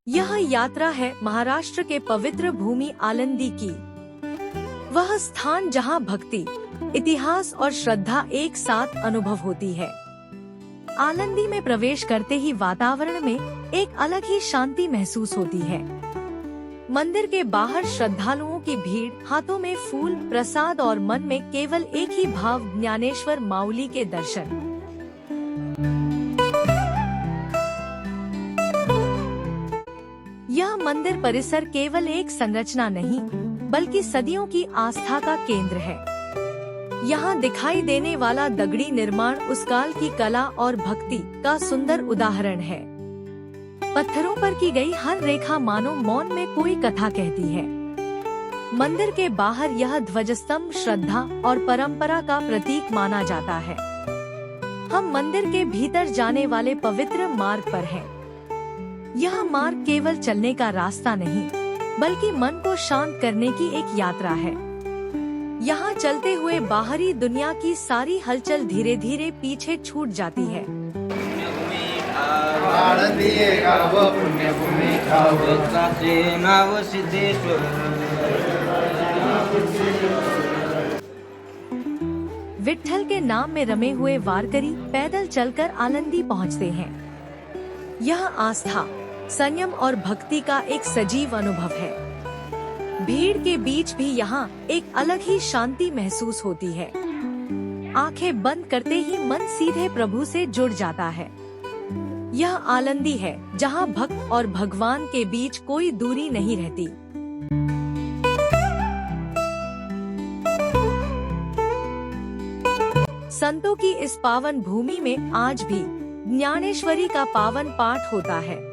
यह यात्रा है महाराष्ट्र के पवित्र भूमि आलंदी की। वह स्थान जहां भक्ति, इतिहास और श्रद्धा एक साथ अनुभव होती है। आलंदी में प्रवेश करते ही वातावरण में एक अलग ही शांति महसूस होती है। मंदिर के बाहर श्रद्धालुओं की भीड़, हाथों में फूल, प्रसाद और मन में केवल एक ही भाव, ज्ञानेश्वर माउली के दर्शन। यह मंदिर परिसर केवल एक संरचना नहीं, बल्कि सदियों की आस्था का केंद्र है। यहाँ दिखाई देने वाला दगड़ी निर्माण उस काल की कला और भक्ति का सुंदर उदाहरण है। पत्थरों पर की गई हर रेखा मानो मौन में कोई कथा कहती है। मंदिर के बाहर यह ध्वजस्तंभ श्रद्धा और परंपरा का प्रतीक माना जाता है। हम मंदिर के भीतर जाने वाले पवित्र मार्ग पर हैं। यह मार्ग केवल चलने का रास्ता नहीं, बल्कि मन को शांत करने की एक यात्रा है। यहाँ चलते हुए बाहरी दुनिया की सारी हलचल धीरे धीरे पीछे छूट जाती है। विट्ठल के नाम में रमे हुए वारकरी पैदल चलकर आलंदी पहुँचते हैं। यह आस्था, संयम और भक्ति का एक सजीव अनुभव है। भीड़ के बीच भी यहाँ एक अलग ही शांति महसूस होती है। आंखें बंद करते ही मन सीधे प्रभु से जुड़ जाता है। यह आलंदी है जहाँ भक्त और भगवान के बीच कोई दूरी नहीं रहती। संतों की इस पावन भूमि में आज भी ज्ञानेश्वरी का पावन पाठ होता है।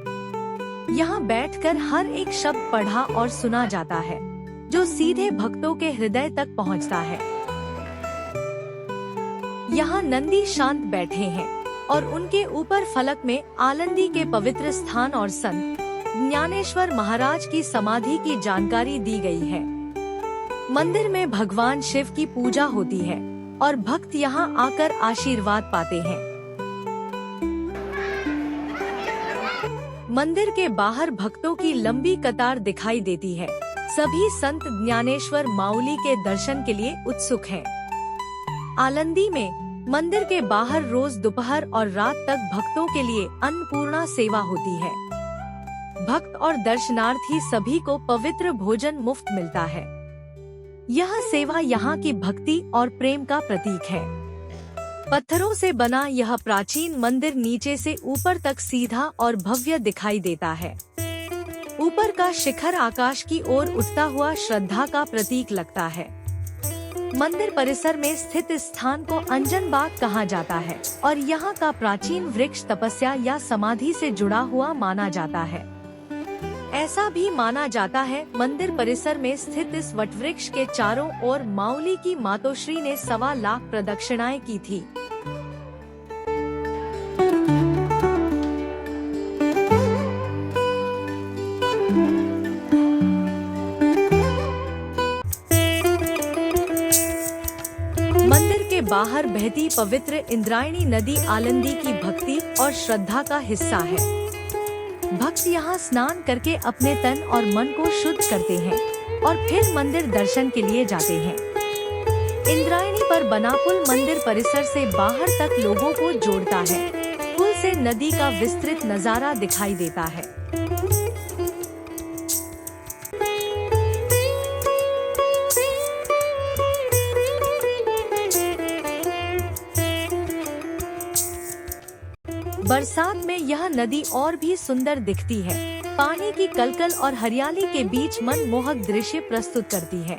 यहाँ बैठकर हर एक शब्द पढ़ा और सुना जाता है, जो सीधे भक्तों के हृदय तक पहुँचता है। यहाँ नंदी शांत बैठे हैं और उनके ऊपर फलक में आलंदी के पवित्र स्थान और संत ज्ञानेश्वर महाराज की समाधि की जानकारी दी गई है। मंदिर में भगवान शिव की पूजा होती है और भक्त यहाँ आकर आशीर्वाद पाते हैं। मंदिर के बाहर भक्तों की लंबी कतार दिखाई देती है। सभी संत ज्ञानेश्वर माउली के दर्शन के लिए उत्सुक हैं। आलंदी में मंदिर के बाहर रोज दोपहर और रात तक भक्तों के लिए अन्नपूर्णा सेवा होती है। भक्त और दर्शनार्थी सभी को पवित्र भोजन मुफ्त मिलता है। यह सेवा यहाँ की भक्ति और प्रेम का प्रतीक है। पत्थरों से बना यह प्राचीन मंदिर नीचे से ऊपर तक सीधा और भव्य दिखाई देता है। ऊपर का शिखर आकाश की ओर उठता हुआ श्रद्धा का प्रतीक लगता है। मंदिर परिसर में स्थित स्थान को अंजन बाग कहा जाता है और यहाँ का प्राचीन वृक्ष तपस्या या समाधि से जुड़ा हुआ माना जाता है। ऐसा भी माना जाता है मंदिर परिसर में स्थित इस वटवृक्ष के चारों ओर माउली की मातोश्री ने 1.25 लाख प्रदक्षिणाएं की थी। मंदिर के बाहर बहती पवित्र इंद्रायणी नदी आलंदी की भक्ति और श्रद्धा का हिस्सा है। भक्त यहाँ स्नान करके अपने तन और मन को शुद्ध करते हैं और फिर मंदिर दर्शन के लिए जाते हैं। इंद्रायणी पर बना पुल मंदिर परिसर से बाहर तक लोगों को जोड़ता है। पुल से नदी का विस्तृत नजारा दिखाई देता है। बरसात में यह नदी और भी सुंदर दिखती है। पानी की कलकल और हरियाली के बीच मनमोहक दृश्य प्रस्तुत करती है।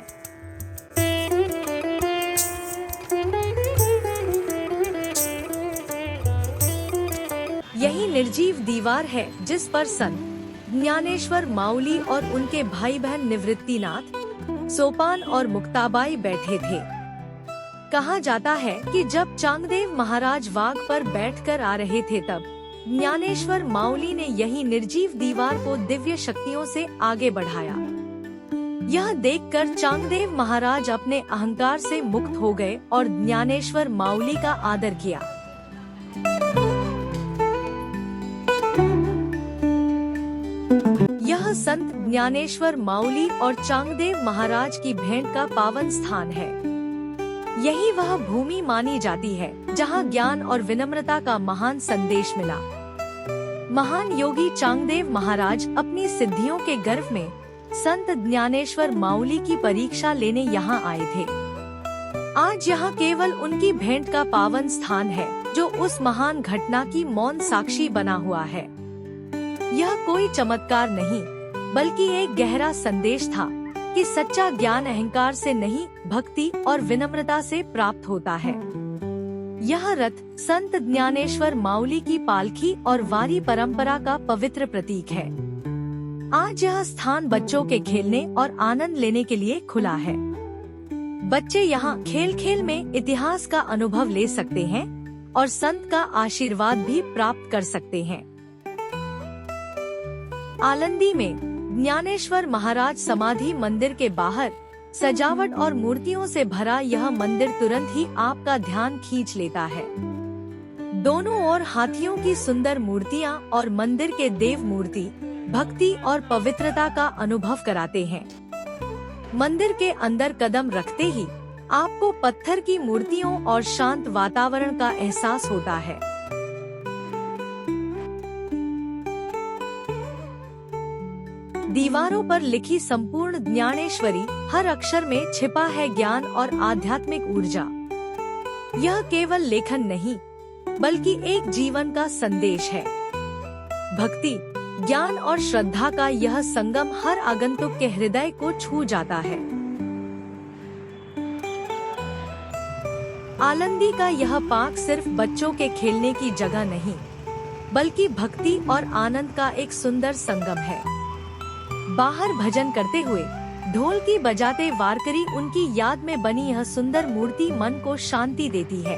यही निर्जीव दीवार है जिस पर संत ज्ञानेश्वर माउली और उनके भाई बहन निवृत्तिनाथ, सोपान और मुक्ताबाई बैठे थे। कहा जाता है कि जब चांगदेव महाराज वाघ पर बैठकर आ रहे थे तब ज्ञानेश्वर माउली ने यही निर्जीव दीवार को दिव्य शक्तियों से आगे बढ़ाया। यह देखकर चांगदेव महाराज अपने अहंकार से मुक्त हो गए और ज्ञानेश्वर माउली का आदर किया। यह संत ज्ञानेश्वर माउली और चांगदेव महाराज की भेंट का पावन स्थान है। यही वह भूमि मानी जाती है जहां ज्ञान और विनम्रता का महान संदेश मिला। महान योगी चांगदेव महाराज अपनी सिद्धियों के गर्व में संत ज्ञानेश्वर माउली की परीक्षा लेने यहाँ आए थे। आज यहाँ केवल उनकी भेंट का पावन स्थान है जो उस महान घटना की मौन साक्षी बना हुआ है। यह कोई चमत्कार नहीं बल्कि एक गहरा संदेश था कि सच्चा ज्ञान अहंकार से नहीं, भक्ति और विनम्रता से प्राप्त होता है। यह रथ संत ज्ञानेश्वर माउली की पालकी और वारी परंपरा का पवित्र प्रतीक है। आज यह स्थान बच्चों के खेलने और आनंद लेने के लिए खुला है। बच्चे यहाँ खेल खेल में इतिहास का अनुभव ले सकते हैं और संत का आशीर्वाद भी प्राप्त कर सकते हैं। आलंदी में ज्ञानेश्वर महाराज समाधि मंदिर के बाहर सजावट और मूर्तियों से भरा यह मंदिर तुरंत ही आपका ध्यान खींच लेता है। दोनों ओर हाथियों की सुंदर मूर्तियां और मंदिर के देव मूर्ति भक्ति और पवित्रता का अनुभव कराते हैं। मंदिर के अंदर कदम रखते ही आपको पत्थर की मूर्तियों और शांत वातावरण का एहसास होता है। दीवारों पर लिखी संपूर्ण ज्ञानेश्वरी, हर अक्षर में छिपा है ज्ञान और आध्यात्मिक ऊर्जा। यह केवल लेखन नहीं बल्कि एक जीवन का संदेश है। भक्ति, ज्ञान और श्रद्धा का यह संगम हर आगंतुक के हृदय को छू जाता है। आलंदी का यह पार्क सिर्फ बच्चों के खेलने की जगह नहीं बल्कि भक्ति और आनंद का एक सुंदर संगम है। बाहर भजन करते हुए, ढोलकी बजाते वारकरी उनकी याद में बनी यह सुंदर मूर्ति मन को शांति देती है।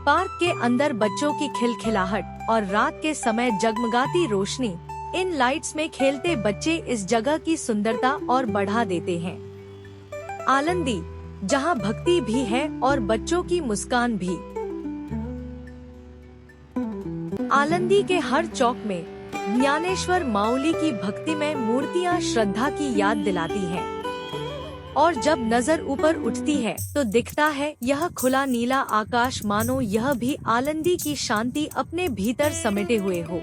पार्क के अंदर बच्चों की खिलखिलाहट और रात के समय जगमगाती रोशनी, इन लाइट्स में खेलते बच्चे इस जगह की सुंदरता और बढ़ा देते हैं। आलंदी, जहां भक्ति भी है और बच्चों की मुस्कान भी। आलंदी के हर चौक में ज्ञानेश्वर माउली की भक्तिमय मूर्तियां श्रद्धा की याद दिलाती हैं। और जब नजर ऊपर उठती है तो दिखता है यह खुला नीला आकाश, मानो यह भी आलंदी की शांति अपने भीतर समेटे हुए हो।